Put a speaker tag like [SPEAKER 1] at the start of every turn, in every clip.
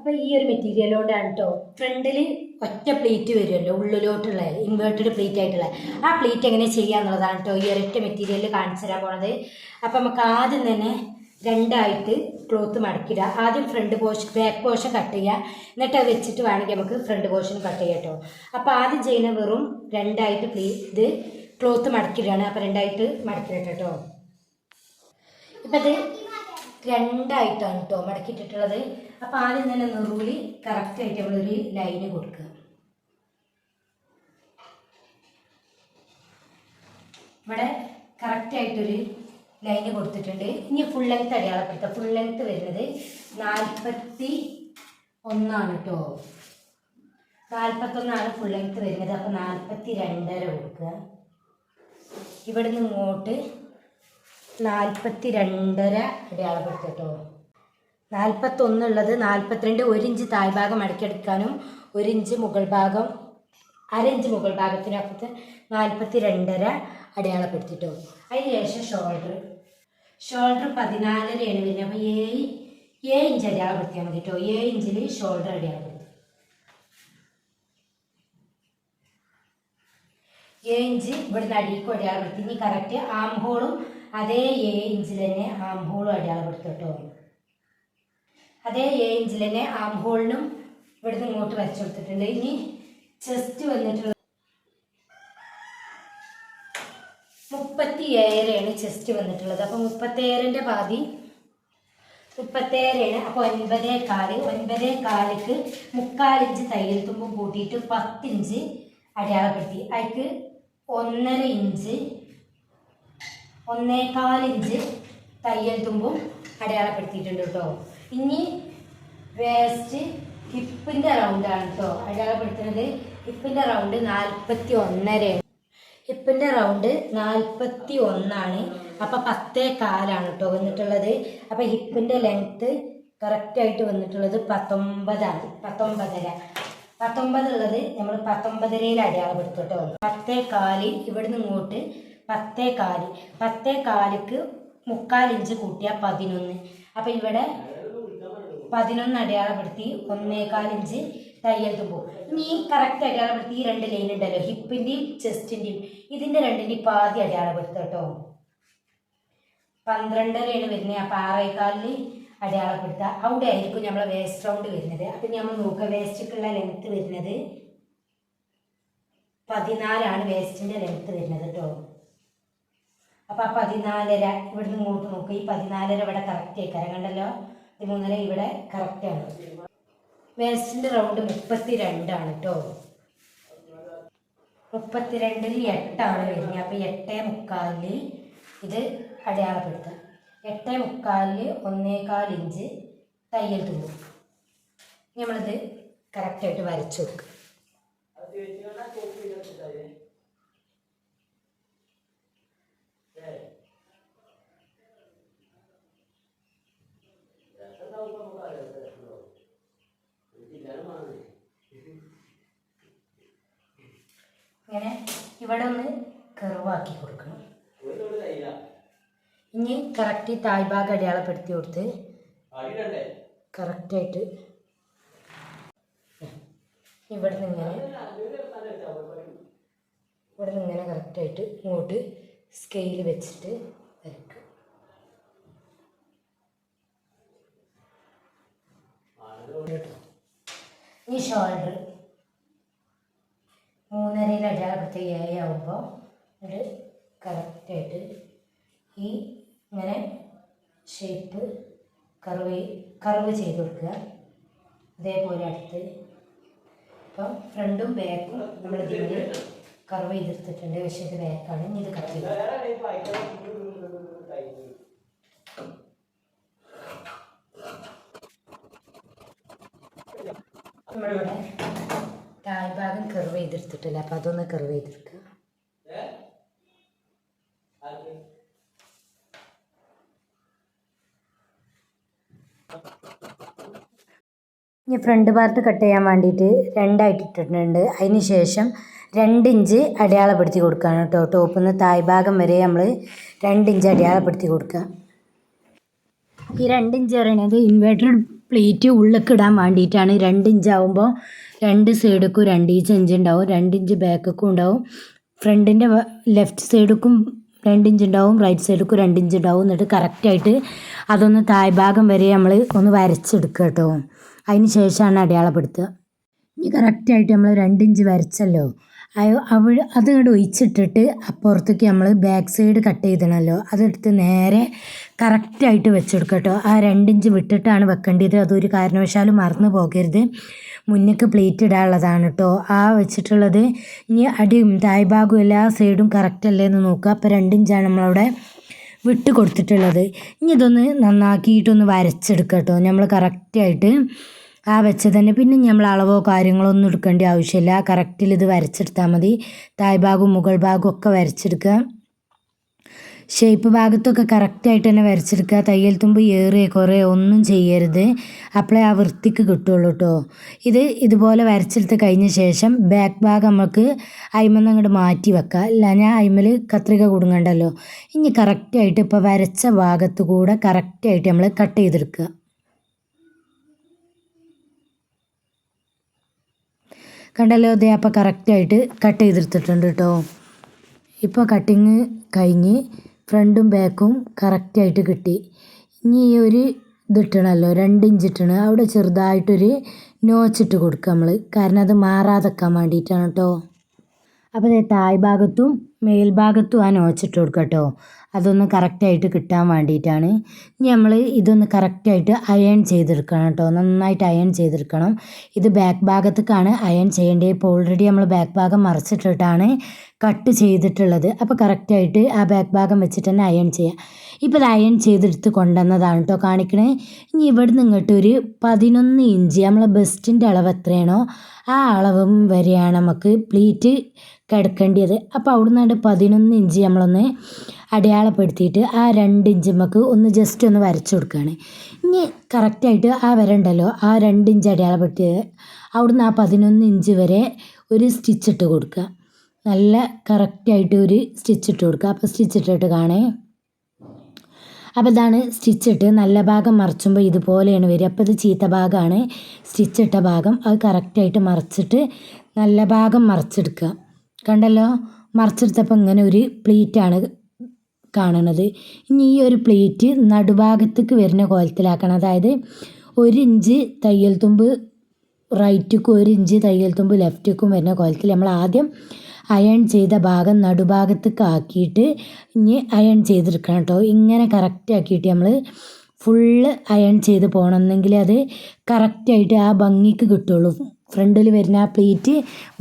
[SPEAKER 1] അപ്പോൾ ഈ ഒരു മെറ്റീരിയലോടാണ് കേട്ടോ ഫ്രണ്ടിൽ ഒറ്റ പ്ലേറ്റ് വരുമല്ലോ ഉള്ളിലോട്ടുള്ള ഇൻവേർട്ടഡ് പ്ലേറ്റ് ആയിട്ടുള്ള ആ പ്ലേറ്റ് എങ്ങനെ ചെയ്യാന്നുള്ളതാണ് കേട്ടോ ഈ ഒരൊറ്റ മെറ്റീരിയലിൽ കാണിച്ചു തരാൻ പോണത്. അപ്പം നമുക്ക് ആദ്യം തന്നെ രണ്ടായിട്ട് ക്ലോത്ത് മടക്കിടുക. ആദ്യം front portion back portion cut ചെയ്യുക, എന്നിട്ട് അത് വെച്ചിട്ട് വേണമെങ്കിൽ നമുക്ക് ഫ്രണ്ട് പോർഷൻ കട്ട് ചെയ്യാം കേട്ടോ. അപ്പോൾ ആദ്യം ചെയ്യുന്ന വെറും രണ്ടായിട്ട് ഇത് ക്ലോത്ത് മടക്കിടുകയാണ്. അപ്പോൾ രണ്ടായിട്ട് മടക്കിയിട്ട് കേട്ടോ. ഇപ്പം ഇത് രണ്ടായിട്ടാണ് കേട്ടോ മടക്കിയിട്ടിട്ടുള്ളത്. അപ്പോൾ ആദ്യം തന്നെ നെറുവിൽ കറക്റ്റായിട്ട് നമ്മളൊരു ലൈന് കൊടുക്കുക. ഇവിടെ കറക്റ്റായിട്ടൊരു ലൈന് കൊടുത്തിട്ടുണ്ട്. ഇനി ഫുൾ ലെങ്ത് അടയാളപ്പെടുത്തുക. ഫുൾ ലെങ്ത് വരുന്നത് 41 കേട്ടോ. 41 ഫുൾ ലെങ്ത് വരുന്നത്. അപ്പോൾ 42.5 കൊടുക്കുക. ഇവിടെ നിന്ന് ഇങ്ങോട്ട് 42.5 അടയാളപ്പെടുത്തുക കേട്ടോ. 41 ഉള്ളത് 42, 1 ഇഞ്ച് താഴ്ഭാഗം മടക്കിയെടുക്കാനും 1 ഇഞ്ച് മുകൾ ഭാഗം, 1/2 ഇഞ്ച് മുകൾ ഭാഗത്തിനകത്ത് 42.5 അടയാളപ്പെടുത്തിട്ടോ. അതിന് ശേഷം ഷോൾഡർ 14.5 വരുന്നത്. അപ്പോൾ 7 ഇഞ്ച് അടയാളപ്പെടുത്തിയാൽ മതി കേട്ടോ. 7 ഇഞ്ചിൽ ഷോൾഡർ അടയാളപ്പെടുത്തും. 7 ഇഞ്ച് ഇവിടുന്ന് അടിക്കും അടയാളപ്പെടുത്തി. ഇനി കറക്റ്റ് ആം ഹോളും അതേ 7 ഇഞ്ചിൽ തന്നെ ആം ഹോളും അടയാളപ്പെടുത്തും കേട്ടോ. അതേ 7 ഇഞ്ചിൽ തന്നെ ആം ഹോളിനും ഇവിടുന്ന് ഇങ്ങോട്ട് വരച്ചു കൊടുത്തിട്ടുണ്ട്. ഇനി ചെസ്റ്റ് വന്നിട്ടുള്ളത് 37 ചെസ്റ്റ് വന്നിട്ടുള്ളത്. അപ്പോൾ 37ൻ്റെ പാതി 37. അപ്പോൾ 9.4 9.4ക്ക് 3/4 ഇഞ്ച് തയ്യൽ തുമ്പും കൂട്ടിയിട്ട് 10 ഇഞ്ച് അടയാളപ്പെടുത്തി. അതിക്ക് 1.5 ഇഞ്ച് 1.25 ഇഞ്ച് തയ്യൽ തുമ്പും അടയാളപ്പെടുത്തിയിട്ടുണ്ട് കേട്ടോ. ഇനി വേസ്റ്റ് ഹിപ്പിൻ്റെ റൗണ്ടാണ് കേട്ടോ അടയാളപ്പെടുത്തുന്നത്. ഹിപ്പിൻ്റെ റൗണ്ട് 41. ഹിപ്പിൻ്റെ റൗണ്ട് 41. അപ്പോൾ 10.4 കേട്ടോ വന്നിട്ടുള്ളത്. അപ്പോൾ ഹിപ്പിൻ്റെ ലെങ്ത്ത് കറക്റ്റായിട്ട് വന്നിട്ടുള്ളത് 19 19 ഉള്ളത് നമ്മൾ 19.5 അടയാളപ്പെടുത്തും കേട്ടോ. 10.4 ഇവിടുന്ന് ഇങ്ങോട്ട് 10.4 10.4ക്ക് 3/4 ഇഞ്ച് കൂട്ടിയ 11. അപ്പോൾ ഇവിടെ 11 അടയാളപ്പെടുത്തി 1.25 ഇഞ്ച് തയ്യൽ തുമ്പും. ഇനി കറക്റ്റ് അടയാളപ്പെടുത്തി ഈ 2 ലൈൻ ഉണ്ടല്ലോ ഹിപ്പിൻ്റെയും ചെസ്റ്റിൻ്റെയും, ഇതിൻ്റെ 2ൻ്റെയും പാതി അടയാളപ്പെടുത്തുക കേട്ടോ. 12.5 വരുന്നത്. അപ്പോൾ 6.25 അടയാളപ്പെടുത്തുക. അവിടെ ആയിരിക്കും നമ്മളെ വേസ്റ്റ് റൗണ്ട് വരുന്നത്. അപ്പം നമ്മൾ നോക്കുക വേസ്റ്റിക്കുള്ള ലെങ്ത്ത് വരുന്നത് 14 വേസ്റ്റിൻ്റെ ലെങ്ത്ത് വരുന്നത് കേട്ടോ. അപ്പോൾ 14.5 ഇവിടുന്ന് ഇങ്ങോട്ട് നോക്കുക. ഈ 14.5 ഇവിടെ കറക്റ്റ് ആയിക്കാരം കണ്ടല്ലോ. 13.5 ഇവിടെ കറക്റ്റാണ്. വേസ്റ്റിൻ്റെ റൗണ്ട് 32 കേട്ടോ. 32ൽ 8 വരുന്നത്. അപ്പോൾ 8.25 ഇത് അടയാളപ്പെടുത്തുക. 8.25 1.25 ഇഞ്ച് തയ്യൽ തുമ്പും. നമ്മളിത് കറക്റ്റായിട്ട് വരച്ചു വെക്കുക. ഇങ്ങനെ ഇവിടെ ഒന്ന് കർവാക്കി കൊടുക്കണം. ഇനി കറക്റ്റ് താഴ്ഭാഗം അടയാളപ്പെടുത്തി കൊടുത്ത് കറക്റ്റായിട്ട് ഇവിടെ നിന്ന് ഇങ്ങനെ കറക്റ്റായിട്ട് ഇങ്ങോട്ട് സ്കെയിൽ വെച്ചിട്ട് വരയ്ക്കുക. ഈ ഷോൾഡർ 3.5 അടയാളപ്പെടുത്തി 7 ആകുമ്പോൾ ഇത് കറക്റ്റായിട്ട് ഈ ഇങ്ങനെ ഷേപ്പ് കർവ് ചെയ്ത് കൊടുക്കുക. അതേപോലെ അടുത്ത് ഇപ്പം ഫ്രണ്ടും ബാക്കും നമ്മൾ ഇതിൻ്റെ കർവ് ചെയ്തെടുത്തിട്ടുണ്ട്. പക്ഷേ ഇത് ബാക്കാണ്. ഇനി ഇത് കട്ട് ചെയ്യുക. നമ്മളിവിടെ താഴ്ഭാഗം കർവ് ചെയ്തെടുത്തിട്ടില്ല. അപ്പം അതൊന്ന് കർവ് ചെയ്തെടുക്കുക. ഇനി ഫ്രണ്ട് പാർട്ട് കട്ട് ചെയ്യാൻ വേണ്ടിയിട്ട് 2 ആയിട്ട് ഇട്ടിട്ടുണ്ട്. അതിന് ശേഷം 2 ഇഞ്ച് അടയാളപ്പെടുത്തി കൊടുക്കുകയാണ് കേട്ടോ. ടോപ്പിൽ നിന്ന് താഴ്ഭാഗം വരെ നമ്മൾ 2 ഇഞ്ച് അടയാളപ്പെടുത്തി കൊടുക്കുക. ഈ 2 ഇഞ്ച് പറയുന്നത് ഇൻവേർട്ടഡ് പ്ലേറ്റ് ഉള്ളിലേക്ക് ഇടാൻ വേണ്ടിയിട്ടാണ്. 2 ഇഞ്ച് ആകുമ്പോൾ 2 സൈഡിലേക്കും 2 ഇഞ്ച് ഉണ്ടാവും, 2 ഇഞ്ച് ബാക്കിലേക്കും ഉണ്ടാവും, ഫ്രണ്ടിൻ്റെ ലെഫ്റ്റ് സൈഡിലേക്കും 2 ഇഞ്ച് ഉണ്ടാവും, റൈറ്റ് സൈഡിലേക്കും 2 ഇഞ്ച് ഉണ്ടാവും. എന്നിട്ട് കറക്റ്റായിട്ട് അതൊന്ന് താഴ്ഭാഗം വരെ നമ്മൾ ഒന്ന് വരച്ചെടുക്കുക കേട്ടോ. അതിന് ശേഷമാണ് അടയാളപ്പെടുത്തുക. ഇനി കറക്റ്റായിട്ട് നമ്മൾ 2 ഇഞ്ച് വരച്ചല്ലോ, അത് ഇങ്ങോട്ട് ഒഴിച്ചിട്ടിട്ട് അപ്പുറത്തേക്ക് നമ്മൾ ബാക്ക് സൈഡ് കട്ട് ചെയ്തണമല്ലോ, അതെടുത്ത് നേരെ കറക്റ്റായിട്ട് വെച്ചെടുക്കുക കേട്ടോ. ആ 2 ഇഞ്ച് വിട്ടിട്ടാണ് വെക്കേണ്ടത്. അതൊരു കാരണവശാലും മറന്നു പോകരുത്. മുന്നേക്ക് പ്ലേറ്റ് ഇടാനുള്ളതാണ് കേട്ടോ ആ വെച്ചിട്ടുള്ളത്. ഇനി അടിയും താഴ്ഭാഗവും എല്ലാ സൈഡും കറക്റ്റ് അല്ലേ എന്ന് നോക്കുക. അപ്പോൾ 2 ഇഞ്ചാണ് നമ്മളവിടെ വിട്ട് കൊടുത്തിട്ടുള്ളത്. ഇനി ഇതൊന്ന് നന്നാക്കിയിട്ടൊന്ന് വരച്ചെടുക്കുക കേട്ടോ. നമ്മൾ കറക്റ്റായിട്ട് ആ വെച്ചത് തന്നെ. പിന്നെ നമ്മൾ അളവോ കാര്യങ്ങളോ ഒന്നും എടുക്കേണ്ട ആവശ്യമില്ല. കറക്റ്റിൽ ഇത് വരച്ചെടുത്താൽ മതി. താഴ്ഭാഗവും മുകൾ ഭാഗവും ഒക്കെ വരച്ചെടുക്കുക. ഷേപ്പ് ഭാഗത്തൊക്കെ കറക്റ്റായിട്ട് തന്നെ വരച്ചെടുക്കുക. തയ്യൽ തുമ്പ് ഏറിയോ കുറയോ ഒന്നും ചെയ്യരുത്, അപ്പോഴേ ആ വൃത്തിക്ക് കിട്ടുള്ളൂ കേട്ടോ. ഇതുപോലെ വരച്ചെടുത്ത് കഴിഞ്ഞ ശേഷം ബാക്ക് ഭാഗം നമുക്ക് അയിമെന്ന് അങ്ങോട്ട് മാറ്റി വെക്കാം. അല്ല ഞാൻ അയിമൽ കത്രിക കുടുങ്ങണ്ടല്ലോ. ഇനി കറക്റ്റായിട്ട് ഇപ്പോൾ വരച്ച ഭാഗത്ത് കൂടെ കറക്റ്റായിട്ട് നമ്മൾ കട്ട് ചെയ്തെടുക്കുക. കണ്ടല്ലോ, അതേ അപ്പോൾ കറക്റ്റായിട്ട് കട്ട് ചെയ്തെടുത്തിട്ടുണ്ട് കേട്ടോ. ഇപ്പോൾ കട്ടിങ് കഴിഞ്ഞ് ഫ്രണ്ടും ബാക്കും കറക്റ്റായിട്ട് കിട്ടി. ഇനി ഈ ഒരു ഇതിട്ടണമല്ലോ, 2 ഇഞ്ച് ഇട്ടണ്, അവിടെ ചെറുതായിട്ടൊരു നോച്ചിട്ട് കൊടുക്കുക നമ്മൾ, കാരണം അത് മാറാതെക്കാൻ വേണ്ടിയിട്ടാണ് കേട്ടോ. അപ്പോൾ അതേ താഴ്ഭാഗത്തും മേൽഭാഗത്തും ആ നോച്ചിട്ട് കൊടുക്കുക കേട്ടോ. അതൊന്ന് കറക്റ്റായിട്ട് കിട്ടാൻ വേണ്ടിയിട്ടാണ്. ഇനി നമ്മൾ ഇതൊന്ന് കറക്റ്റായിട്ട് അയൺ ചെയ്തെടുക്കണം കേട്ടോ. നന്നായിട്ട് അയൺ ചെയ്തെടുക്കണം. ഇത് ബാക്ക് ഭാഗത്തേക്കാണ് അയൺ ചെയ്യേണ്ടത്. ഇപ്പോൾ ഓൾറെഡി നമ്മൾ ബാക്ക് ഭാഗം മറിച്ചിട്ടിട്ടാണ് കട്ട് ചെയ്തിട്ടുള്ളത്. അപ്പോൾ കറക്റ്റായിട്ട് ആ ബാക്ക് ഭാഗം വെച്ചിട്ട് തന്നെ അയൺ ചെയ്യുക. ഇപ്പോൾ ഇത് അയൺ ചെയ്തെടുത്ത് കൊണ്ടുവന്നതാണ് കേട്ടോ കാണിക്കണേ. ഇനി ഇവിടുന്ന് ഇങ്ങോട്ട് ഒരു 11 ഇഞ്ച് നമ്മളെ ബെസ്റ്റിൻ്റെ അളവ് എത്രയാണോ ആ അളവും വരെയാണ് നമുക്ക് പ്ലീറ്റ് കിടക്കേണ്ടത്. അപ്പോൾ അവിടുന്ന് 11 ഇഞ്ച് നമ്മളൊന്ന് അടയാളപ്പെടുത്തിയിട്ട് ആ 2 ഇഞ്ച് നമുക്ക് ഒന്ന് ജസ്റ്റ് ഒന്ന് വരച്ചു കൊടുക്കുകയാണ്. ഇനി കറക്റ്റായിട്ട് ആ വരണ്ടല്ലോ, ആ 2 ഇഞ്ച് അടയാളപ്പെടുത്തി അവിടുന്ന് ആ 11 ഇഞ്ച് വരെ ഒരു സ്റ്റിച്ച് ഇട്ട് കൊടുക്കുക. നല്ല കറക്റ്റായിട്ട് ഒരു സ്റ്റിച്ച് ഇട്ട് കൊടുക്കുക. അപ്പോൾ സ്റ്റിച്ച് ഇട്ടിട്ട് കാണേ. അപ്പോൾ ഇതാണ് സ്റ്റിച്ചിട്ട് നല്ല ഭാഗം മറിച്ചുമ്പോൾ ഇതുപോലെയാണ് വരിക. അപ്പോൾ ഇത് ചീത്ത ഭാഗമാണ് സ്റ്റിച്ചിട്ട ഭാഗം. അത് കറക്റ്റായിട്ട് മറിച്ചിട്ട് നല്ല ഭാഗം മറിച്ചെടുക്കുക. കണ്ടല്ലോ, മറിച്ചെടുത്തപ്പോൾ ഇങ്ങനെ ഒരു പ്ലീറ്റാണ് കാണുന്നത്. ഇനി ഈ ഒരു പ്ലീറ്റ് നടുഭാഗത്തേക്ക് വരുന്ന കോലത്തിലാക്കണം. അതായത് 1 ഇഞ്ച് തയ്യൽ തുമ്പ് റൈറ്റിക്കും 1 ഇഞ്ച് തയ്യൽ തുമ്പ് ലെഫ്റ്റിക്കും വരുന്ന കോലത്തിൽ നമ്മൾ ആദ്യം അയൺ ചെയ്ത ഭാഗം നടുഭാഗത്തേക്ക് ആക്കിയിട്ട് ഇനി അയൺ ചെയ്തെടുക്കണം കേട്ടോ. ഇങ്ങനെ കറക്റ്റ് ആക്കിയിട്ട് നമ്മൾ ഫുള്ള് അയൺ ചെയ്ത് പോകണമെന്നെങ്കിൽ അത് കറക്റ്റായിട്ട് ആ ഭംഗിക്ക് കിട്ടുള്ളൂ. ഫ്രണ്ടിൽ വരുന്ന ആ പ്ലീറ്റ്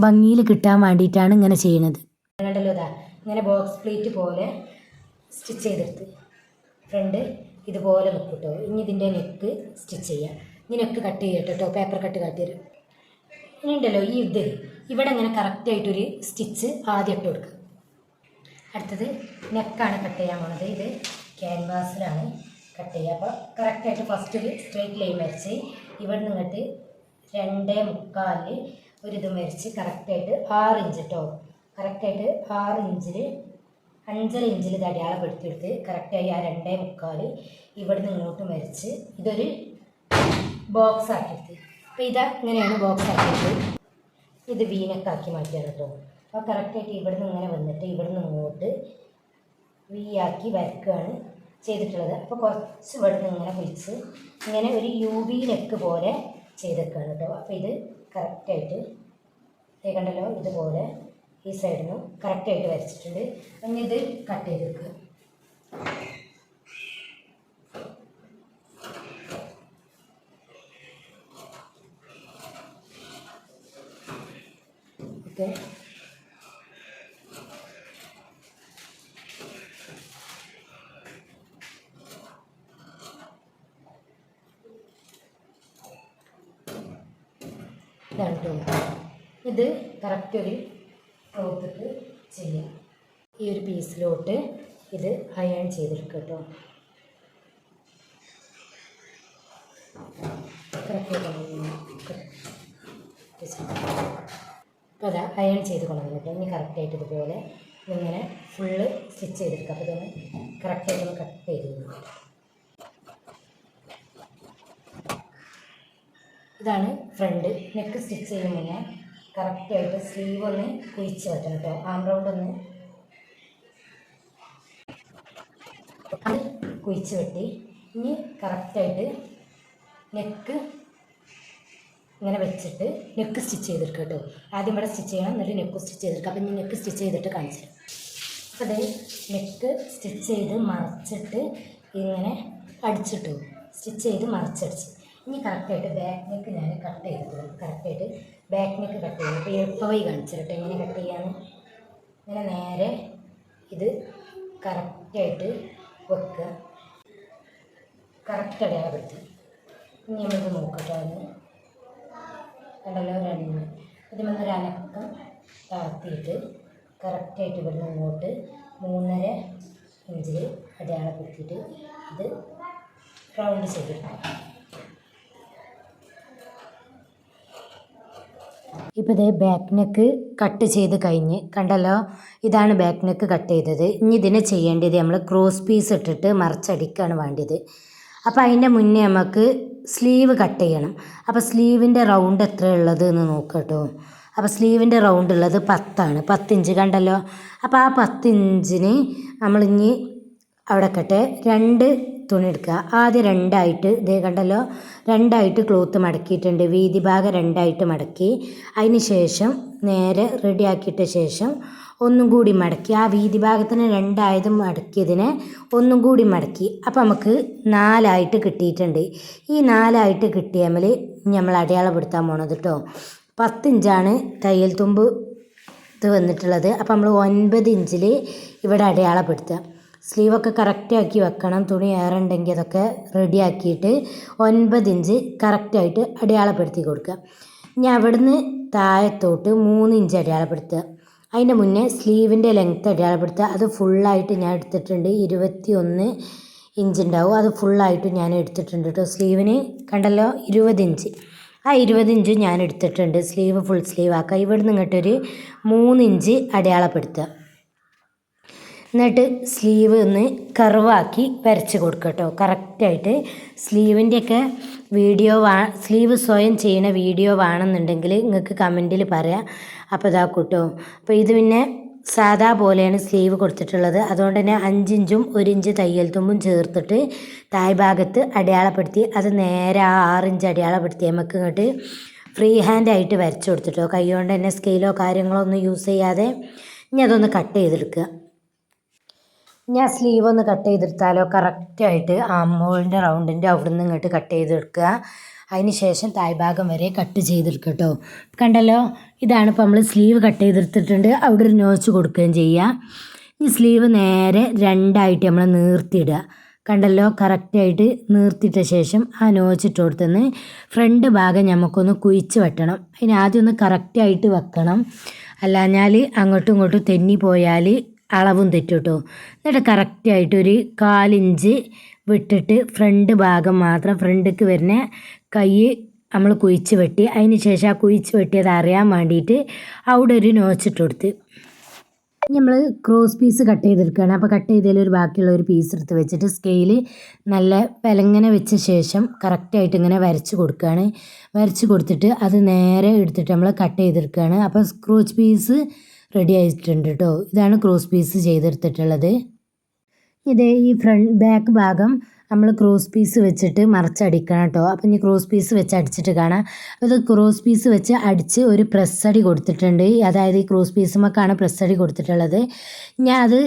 [SPEAKER 1] ഭംഗിയിൽ കിട്ടാൻ വേണ്ടിയിട്ടാണ് ഇങ്ങനെ ചെയ്യണത്. കണ്ടല്ലോ, ഇതാ ഇങ്ങനെ ബോക്സ് പ്ലീറ്റ് പോലെ സ്റ്റിച്ച് ചെയ്തെടുത്ത് ഫ്രണ്ട് ഇതുപോലെ നിൽക്കും കേട്ടോ. ഇനി ഇതിൻ്റെ നെക്ക് സ്റ്റിച്ച് ചെയ്യാം. ഇനി നെക്ക് കട്ട് ചെയ്യട്ടോ കേട്ടോ, പേപ്പർ കട്ട് തരും. ഇനി ഉണ്ടല്ലോ ഈ ഇവിടെ ഇങ്ങനെ കറക്റ്റായിട്ടൊരു സ്റ്റിച്ച് ആദ്യം ഇട്ട് കൊടുക്കുക. അടുത്തത് നെക്കാണ് കട്ട് ചെയ്യാൻ പോണത്. ഇത് ക്യാൻവാസിലാണ് കട്ട് ചെയ്യുക. അപ്പോൾ കറക്റ്റായിട്ട് ഫസ്റ്റ് ഒരു സ്ട്രേറ്റ് ലൈൻ വരച്ച് ഇവിടെ നിന്നിട്ട് 2.25 ഒരിതും വരച്ച് കറക്റ്റായിട്ട് 6 ഇഞ്ച് കേട്ടോ. കറക്റ്റായിട്ട് 6 ഇഞ്ചിൽ 5.5 ഇഞ്ചിൽ ഇത് അടയാളപ്പെടുത്തിയെടുത്ത് കറക്റ്റായി ആ 2.25 ഇവിടുന്ന് ഇങ്ങോട്ടും വരച്ച് ഇതൊരു ബോക്സ് ആക്കിയെടുത്ത്. അപ്പോൾ ഇതാ ഇങ്ങനെയാണ് ബോക്സ് ആക്കിയത്. ഇത് വീനക്കാക്കി മാറ്റിയാണ് കേട്ടോ. അപ്പോൾ കറക്റ്റായിട്ട് ഇവിടുന്ന് ഇങ്ങനെ വന്നിട്ട് ഇവിടുന്ന് ഇങ്ങോട്ട് വി ആക്കി വരക്കുകയാണ് ചെയ്തിട്ടുള്ളത്. അപ്പോൾ കുറച്ച് ഇവിടുന്ന് ഇങ്ങനെ പിടിച്ച് ഇങ്ങനെ ഒരു UV നെക്ക് പോലെ ചെയ്തെടുക്കുകയാണ് കേട്ടോ. അപ്പോൾ ഇത് കറക്റ്റായിട്ട് കണ്ടല്ലോ, ഇതുപോലെ ഈ സൈഡിൽ നിന്നും കറക്റ്റായിട്ട് വരച്ചിട്ടുണ്ട്. അങ്ങനെ ഇത് കട്ട് ചെയ്തെടുക്കുക. ഓക്കെ, ഇതാണ് കേട്ടോ. ഇത് കറക്റ്റ് ഒരു ക്ലോത്തിട്ട് ചെയ്യാം. ഈ ഒരു പീസിലോട്ട് ഇത് അയൺ ചെയ്തെടുക്കുക കേട്ടോ. അപ്പോൾ അതാ അയൺ ചെയ്ത് കൊണ്ടുവന്നു കേട്ടോ. ഇനി കറക്റ്റായിട്ട് ഇതുപോലെ ഇങ്ങനെ ഫുള്ള് സ്റ്റിച്ച് ചെയ്തെടുക്കുക. അപ്പോൾ ഇതൊന്ന് കറക്റ്റായിട്ടൊന്ന് കട്ട് ചെയ്ത് കൊടുക്കുക. ഇതാണ് ഫ്രണ്ട്. നെക്ക് സ്റ്റിച്ച് ചെയ്യുന്ന മുന്നേ കറക്റ്റായിട്ട് സ്ലീവ് ഒന്ന് കുഴിച്ച് വെക്കണം കേട്ടോ. ആം റൗണ്ട് ഒന്ന് കുഴിച്ച് വെട്ടി ഇനി കറക്റ്റായിട്ട് നെക്ക് ഇങ്ങനെ വെച്ചിട്ട് നെക്ക് സ്റ്റിച്ച് ചെയ്തെടുക്കുക കേട്ടോ. ആദ്യം ഇവിടെ സ്റ്റിച്ച് ചെയ്യണം, എന്നിട്ട് നെക്ക് സ്റ്റിച്ച് ചെയ്തെടുക്കുക. അപ്പം ഇനി നെക്ക് സ്റ്റിച്ച് ചെയ്തിട്ട് കാണിച്ചു തരാം. അപ്പോൾ അത് നെക്ക് സ്റ്റിച്ച് ചെയ്ത് മറച്ചിട്ട് ഇങ്ങനെ അടിച്ചിട്ടു, സ്റ്റിച്ച് ചെയ്ത് മറച്ചടിച്ച്. ഇനി കറക്റ്റായിട്ട് ബാക്ക് നെക്ക് ഞാൻ കട്ട് ചെയ്തിട്ട് കറക്റ്റായിട്ട് ബാക്ക് നെക്ക് കട്ട് ചെയ്യും. അപ്പോൾ എളുപ്പമായി കാണിച്ചു കേട്ടോ എങ്ങനെ കട്ട് ചെയ്യാമെന്ന്. ഇങ്ങനെ നേരെ ഇത് കറക്റ്റായിട്ട് വെക്കുക, കറക്റ്റ് അടയാളപ്പെടുത്തി. ഇനി നമ്മളിത് നോക്കട്ടോ. അതിന് കണ്ടല്ലോ, ഇതിമൊന്നൊരു അനക്കം താഴ്ത്തിയിട്ട് കറക്റ്റായിട്ട് ഇവിടുന്ന് ഇങ്ങോട്ട് 3.5 ഇഞ്ചിൽ അടയാളപ്പെടുത്തിയിട്ട് ഇത് റൗണ്ട് ചെയ്തെടുക്കാം. ഇപ്പോൾ ഇതേ ബാക്ക് നെക്ക് കട്ട് ചെയ്ത് കഴിഞ്ഞ് കണ്ടല്ലോ, ഇതാണ് ബാക്ക് നെക്ക് കട്ട് ചെയ്തത്. ഇനി ഇതിനെ ചെയ്യേണ്ടത് നമ്മൾ ക്രോസ് പീസ് ഇട്ടിട്ട് മറിച്ചടിക്കുകയാണ് വേണ്ടത്. അപ്പോൾ അതിൻ്റെ മുന്നേ നമുക്ക് സ്ലീവ് കട്ട് ചെയ്യണം. അപ്പോൾ സ്ലീവിൻ്റെ റൗണ്ട് എത്ര ഉള്ളത് എന്ന് നോക്കട്ടോ. അപ്പോൾ സ്ലീവിൻ്റെ റൗണ്ട് ഉള്ളത് 10 ആണ്, 10 ഇഞ്ച് കണ്ടല്ലോ. അപ്പോൾ ആ 10 ഇഞ്ചിന് നമ്മളിനി അവിടെ കട്ടെ 2 തുണി എടുക്കുക. ആദ്യം 2ആയിട്ട് ഇതേ കണ്ടല്ലോ, 2ആയിട്ട് ക്ലോത്ത് മടക്കിയിട്ടുണ്ട്. വീതി ഭാഗം 2ആയിട്ട് മടക്കി അതിന് ശേഷം നേരെ റെഡിയാക്കിയിട്ട ശേഷം ഒന്നും കൂടി മടക്കി ആ വീതി ഭാഗത്തിന് 2ആയത് മടക്കിയതിനെ ഒന്നും കൂടി മടക്കി. അപ്പോൾ നമുക്ക് 4ആയിട്ട് കിട്ടിയിട്ടുണ്ട്. ഈ 4ആയിട്ട് കിട്ടിയാൽ നമ്മൾ അടയാളപ്പെടുത്താൻ പോണത് കേട്ടോ. 10 ഇഞ്ചാണ് തയ്യൽ തുമ്പ് ഇത് വന്നിട്ടുള്ളത്. അപ്പോൾ നമ്മൾ 9 ഇഞ്ചിൽ ഇവിടെ അടയാളപ്പെടുത്തുക. സ്ലീവൊക്കെ കറക്റ്റാക്കി വെക്കണം. തുണി ഏറെ ഉണ്ടെങ്കിൽ അതൊക്കെ റെഡിയാക്കിയിട്ട് 9 ഇഞ്ച് കറക്റ്റായിട്ട് അടയാളപ്പെടുത്തി കൊടുക്കുക. ഇനി അവിടുന്ന് താഴത്തോട്ട് 3 ഇഞ്ച് അടയാളപ്പെടുത്തുക. അതിൻ്റെ മുന്നേ സ്ലീവിൻ്റെ ലെങ്ത്ത് അടയാളപ്പെടുത്തുക. അത് ഫുള്ളായിട്ട് ഞാൻ എടുത്തിട്ടുണ്ട്. 21 ഇഞ്ച് ഉണ്ടാവും. അത് ഫുള്ളായിട്ട് ഞാൻ എടുത്തിട്ടുണ്ട് കേട്ടോ. സ്ലീവിന് കണ്ടല്ലോ 20 ഇഞ്ച്. ആ 20 ഇഞ്ച് ഞാൻ എടുത്തിട്ടുണ്ട്. സ്ലീവ് ഫുൾ സ്ലീവ് ആക്കുക. ഇവിടുന്ന് ഇങ്ങോട്ടൊരു 3 ഇഞ്ച് അടയാളപ്പെടുത്തുക. എന്നിട്ട് സ്ലീവ് ഒന്ന് കർവാക്കി വരച്ച് കൊടുക്കുക കേട്ടോ. കറക്റ്റായിട്ട് സ്ലീവിൻ്റെയൊക്കെ വീഡിയോ സ്ലീവ് സ്വയം ചെയ്യുന്ന വീഡിയോ വേണമെന്നുണ്ടെങ്കിൽ നിങ്ങൾക്ക് കമൻറ്റിൽ പറയാം. അപ്പോൾ ഇതാക്കും കേട്ടോ. അപ്പോൾ ഇത് പിന്നെ സാധാ പോലെയാണ് സ്ലീവ് കൊടുത്തിട്ടുള്ളത്. അതുകൊണ്ട് തന്നെ 5 ഇഞ്ചും 1 ഇഞ്ച് തയ്യൽ തുമ്പും ചേർത്തിട്ട് തായ് ഭാഗത്ത് അടയാളപ്പെടുത്തി അത് നേരെ ആ 6 ഇഞ്ച് അടയാളപ്പെടുത്തി നമുക്ക് ഇങ്ങോട്ട് ഫ്രീ ഹാൻഡായിട്ട് വരച്ച് കൊടുത്തിട്ടോ. കൈ കൊണ്ട് തന്നെ സ്കെയിലോ കാര്യങ്ങളോ ഒന്നും യൂസ് ചെയ്യാതെ ഇനി അതൊന്ന് കട്ട് ചെയ്തെടുക്കുക. ഞാൻ സ്ലീവ് ഒന്ന് കട്ട് ചെയ്തെടുത്താലോ കറക്റ്റായിട്ട് ആംഹോളിൻ്റെ റൗണ്ടിൻ്റെ അവിടെ നിന്ന് ഇങ്ങോട്ട് കട്ട് ചെയ്തെടുക്കുക. അതിന് ശേഷം തായ് ഭാഗം വരെ കട്ട് ചെയ്തെടുക്കുക കേട്ടോ. കണ്ടല്ലോ, ഇതാണ് ഇപ്പോൾ നമ്മൾ സ്ലീവ് കട്ട് ചെയ്തെടുത്തിട്ടുണ്ട്. അവിടെ ഒരു നോച്ച് കൊടുക്കുകയും ചെയ്യുക. ഈ സ്ലീവ് നേരെ 2ആയിട്ട് നമ്മൾ നീർത്തിയിടുക. കണ്ടല്ലോ, കറക്റ്റായിട്ട് നീർത്തിയിട്ട ശേഷം ആ നോച്ചിട്ട് കൊടുത്തുനിന്ന് ഫ്രണ്ട് ഭാഗം നമുക്കൊന്ന് കുഴിച്ച് വെട്ടണം. അതിന് ആദ്യം ഒന്ന് കറക്റ്റായിട്ട് വെക്കണം, അല്ലാഞ്ഞാൽ അങ്ങോട്ടും ഇങ്ങോട്ടും തെന്നി പോയാൽ അളവും തെറ്റും കേട്ടോ. എന്നിട്ട് കറക്റ്റായിട്ടൊരു 1/4 ഇഞ്ച് വിട്ടിട്ട് ഫ്രണ്ട് ഭാഗം മാത്രം ഫ്രണ്ടിലേക്ക് വരുന്ന കൈ നമ്മൾ കുഴിച്ച് വെട്ടി. അതിന് ശേഷം ആ കുഴിച്ച് വെട്ടിയത് അറിയാൻ വേണ്ടിയിട്ട് അവിടെ ഒരു നോച്ചിട്ട് കൊടുത്ത് നമ്മൾ ക്രോസ് പീസ് കട്ട് ചെയ്തെടുക്കുകയാണ്. അപ്പോൾ കട്ട് ചെയ്തതിൽ ഒരു ബാക്കിയുള്ള ഒരു പീസ് എടുത്ത് വെച്ചിട്ട് സ്കെയിൽ നല്ല വിലങ്ങനെ വെച്ച ശേഷം കറക്റ്റായിട്ട് ഇങ്ങനെ വരച്ച് കൊടുക്കുകയാണ്. വരച്ച് കൊടുത്തിട്ട് അത് നേരെ എടുത്തിട്ട് നമ്മൾ കട്ട് ചെയ്തെടുക്കുകയാണ്. അപ്പോൾ ക്രോസ് പീസ് റെഡി ആയിട്ടുണ്ട് കേട്ടോ. ഇതാണ് ക്രോസ് പീസ് ചെയ്തെടുത്തിട്ടുള്ളത്. ഇത് ഈ ബാക്ക് ഭാഗം നമ്മൾ ക്രോസ് പീസ് വെച്ചിട്ട് മറച്ചടിക്കണം കേട്ടോ. അപ്പം ഇനി ക്രോസ് പീസ് വെച്ച് അടിച്ചിട്ട് കാണാം. അപ്പോൾ ഇത് ക്രോസ് പീസ് വെച്ച് അടിച്ച് ഒരു പ്രസ് അടി കൊടുത്തിട്ടുണ്ട്. അതായത് ഈ ക്രോസ് പീസുമൊക്കെയാണ് പ്രസ് അടി കൊടുത്തിട്ടുള്ളത്. ഞാൻ അത്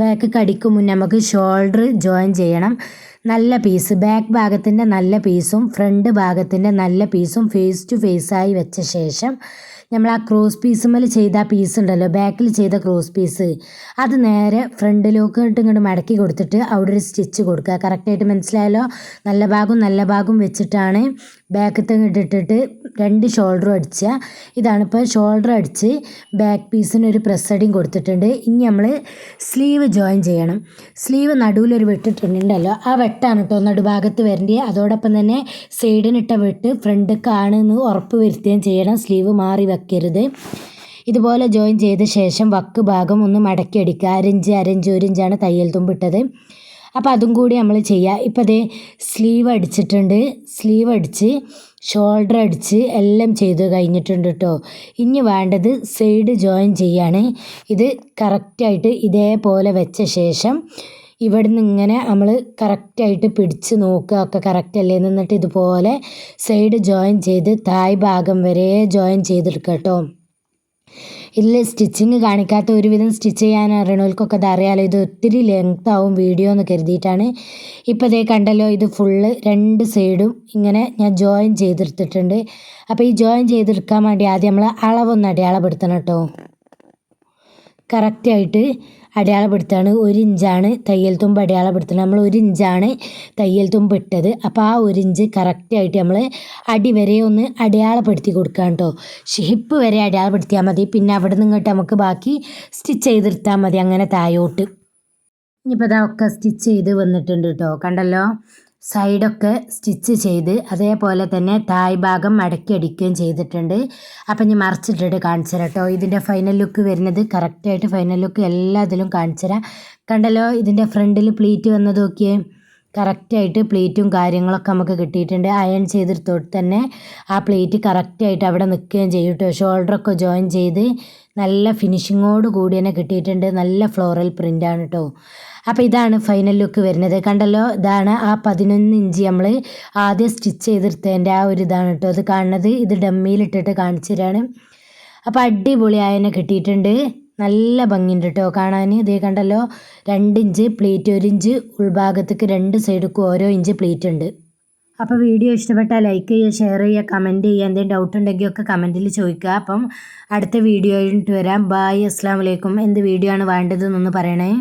[SPEAKER 1] ബാക്ക് അടിക്കും മുന്നേ നമുക്ക് ഷോൾഡർ ജോയിൻ ചെയ്യണം. നല്ല പീസ് ബാക്ക് ഭാഗത്തിൻ്റെ നല്ല പീസും ഫ്രണ്ട് ഭാഗത്തിൻ്റെ നല്ല പീസും ഫേസ് ടു ഫേസായി വെച്ച ശേഷം നമ്മൾ ആ ക്രോസ് പീസുമ്മൽ ചെയ്ത ആ പീസ് ഉണ്ടല്ലോ, ബാക്കിൽ ചെയ്ത ക്രോസ് പീസ്, അത് നേരെ ഫ്രണ്ടിലോട്ട് ഇങ്ങോട്ട് മടക്കി കൊടുത്തിട്ട് അവിടെ ഒരു സ്റ്റിച്ച് കൊടുക്കുക. കറക്റ്റായിട്ട് മനസ്സിലായല്ലോ. നല്ല ഭാഗം വെച്ചിട്ടാണ് ബാക്കത്തെ ഇട്ടിട്ട് 2 ഷോൾഡറും അടിക്കുക. ഇതാണിപ്പോൾ ഷോൾഡർ അടിച്ച് ബാക്ക് പീസിന് ഒരു പ്രസ് അടിയും കൊടുത്തിട്ടുണ്ട്. ഇനി നമ്മൾ സ്ലീവ് ജോയിൻ ചെയ്യണം. സ്ലീവ് നടുവിലൊരു വെട്ടിട്ടുണ്ടല്ലോ, ആ വെട്ടാണ് കേട്ടോ നടുഭാഗത്ത് വരേണ്ടത്. അതോടൊപ്പം തന്നെ സൈഡിനിട്ട വെട്ട് ഫ്രണ്ടിലേക്കാണെന്ന് ഉറപ്പ് വരുത്തുകയും ചെയ്യണം. സ്ലീവ് മാറി വെക്കരുത്. ഇതുപോലെ ജോയിൻ ചെയ്ത ശേഷം വക്ക് ഭാഗം ഒന്ന് മടക്കി അടിക്കുക. 1 ഇഞ്ച് 1 ഇഞ്ചാണ് തയ്യൽ തുമ്പിട്ടത്. അപ്പോൾ അതും കൂടി നമ്മൾ ചെയ്യുക. ഇപ്പോൾ അതേ സ്ലീവ് അടിച്ചിട്ടുണ്ട്, സ്ലീവ് അടിച്ച് ഷോൾഡർ അടിച്ച് എല്ലാം ചെയ്ത് കഴിഞ്ഞിട്ടുണ്ട് കേട്ടോ. ഇനി വേണ്ടത് സൈഡ് ജോയിൻ ചെയ്യാണ്. ഇത് കറക്റ്റായിട്ട് ഇതേപോലെ വെച്ച ശേഷം ഇവിടുന്ന് ഇങ്ങനെ നമ്മൾ കറക്റ്റായിട്ട് പിടിച്ച് നോക്കുക ഒക്കെ കറക്റ്റ് അല്ലേ, എന്നിട്ട് ഇതുപോലെ സൈഡ് ജോയിൻ ചെയ്ത് തായ് ഭാഗം വരെ ജോയിൻ ചെയ്തെടുക്കുക കേട്ടോ. ഇതിൽ സ്റ്റിച്ചിങ് കാണിക്കാത്ത ഒരുവിധം സ്റ്റിച്ച് ചെയ്യാൻ അറിയണവർക്കൊക്കെ അത് അറിയാമല്ലോ. ഇത് ഒത്തിരി ലെങ്ത് ആവും വീഡിയോ എന്ന് കരുതിയിട്ടാണ്. ഇപ്പോൾ ഇതേ കണ്ടല്ലോ, ഇത് ഫുള്ള് 2 സൈഡും ഇങ്ങനെ ഞാൻ ജോയിൻ ചെയ്തെടുത്തിട്ടുണ്ട്. അപ്പോൾ ഈ ജോയിൻ ചെയ്തെടുക്കാൻ വേണ്ടി ആദ്യം നമ്മൾ അളവൊന്ന് അടയാളപ്പെടുത്തണം കേട്ടോ. കറക്റ്റായിട്ട് അടയാളപ്പെടുത്താണ്. 1 ഇഞ്ചാണ് തയ്യൽ തുമ്പ് അടയാളപ്പെടുത്തുന്നത്. നമ്മൾ 1 ഇഞ്ചാണ് തയ്യൽ തുമ്പ് ഇട്ടത്. അപ്പോൾ ആ 1 ഇഞ്ച് കറക്റ്റായിട്ട് നമ്മൾ അടി വരെ ഒന്ന് അടയാളപ്പെടുത്തി കൊടുക്കാം കേട്ടോ. ഹിപ്പ് വരെ അടയാളപ്പെടുത്തിയാൽ മതി. പിന്നെ അവിടെ നിന്ന് ഇങ്ങോട്ട് നമുക്ക് ബാക്കി സ്റ്റിച്ച് ചെയ്തെടുത്താൽ മതി, അങ്ങനെ തായോട്ട്. ഇനിയിപ്പോൾ അതൊക്കെ സ്റ്റിച്ച് ചെയ്ത് വന്നിട്ടുണ്ട് കേട്ടോ. കണ്ടല്ലോ, സൈഡൊക്കെ സ്റ്റിച്ച് ചെയ്ത് അതേപോലെ തന്നെ തായ് ഭാഗം മടക്കി അടിക്കുകയും ചെയ്തിട്ടുണ്ട്. അപ്പം ഞാൻ മറിച്ചിട്ടിട്ട് കാണിച്ചു തരാം കേട്ടോ. ഇതിൻ്റെ ഫൈനൽ ലുക്ക് വരുന്നത് കറക്റ്റായിട്ട് ഫൈനൽ ലുക്ക് എല്ലാ ഇതിലും കാണിച്ചു തരാം. കണ്ടല്ലോ, ഇതിൻ്റെ ഫ്രണ്ടിൽ പ്ലീറ്റ് വന്നത് നോക്കിയേ, കറക്റ്റായിട്ട് പ്ലീറ്റും കാര്യങ്ങളൊക്കെ നമുക്ക് കിട്ടിയിട്ടുണ്ട്. അയൺ ചെയ്തെടുത്തോട്ട് തന്നെ ആ പ്ലീറ്റ് കറക്റ്റായിട്ട് അവിടെ നിൽക്കുകയും ചെയ്യും കേട്ടോ. ഷോൾഡറൊക്കെ ജോയിൻ ചെയ്ത് നല്ല ഫിനിഷിങ്ങോട് കൂടി തന്നെ കിട്ടിയിട്ടുണ്ട്. നല്ല ഫ്ലോറൽ പ്രിൻ്റാണ് കേട്ടോ. അപ്പോൾ ഇതാണ് ഫൈനൽ ലുക്ക് വരുന്നത്. കണ്ടല്ലോ, ഇതാണ് ആ 11 ഇഞ്ച് നമ്മൾ ആദ്യം സ്റ്റിച്ച് ചെയ്തെടുത്തതിൻ്റെ ആ ഒരു ഇതാണ് കേട്ടോ അത് കാണുന്നത്. ഇത് ഡമ്മിയിലിട്ടിട്ട് കാണിച്ചു തരാണ്. അപ്പോൾ അടിപൊളിയായതിനെ കിട്ടിയിട്ടുണ്ട്. നല്ല ഭംഗിയുണ്ട് കേട്ടോ കാണാൻ. ഇതേ കണ്ടല്ലോ, 2 ഇഞ്ച് പ്ലീറ്റ്, 1 ഇഞ്ച് ഉൾഭാഗത്തേക്ക് 2 സൈഡിക്കും ഓരോ ഇഞ്ച് പ്ലീറ്റ് ഉണ്ട്. അപ്പോൾ വീഡിയോ ഇഷ്ടപ്പെട്ടാൽ ലൈക്ക് ചെയ്യുക, ഷെയർ ചെയ്യുക, കമൻറ്റ് ചെയ്യുക. എന്തെങ്കിലും ഡൗട്ട് ഉണ്ടെങ്കിൽ ഒക്കെ കമൻറ്റിൽ ചോദിക്കുക. അപ്പം അടുത്ത വീഡിയോയിട്ട് വരാം. ബായ്, അസ്സലാമു അലൈക്കും. എന്ത് വീഡിയോ ആണ് വേണ്ടതെന്നൊന്ന് പറയണേ.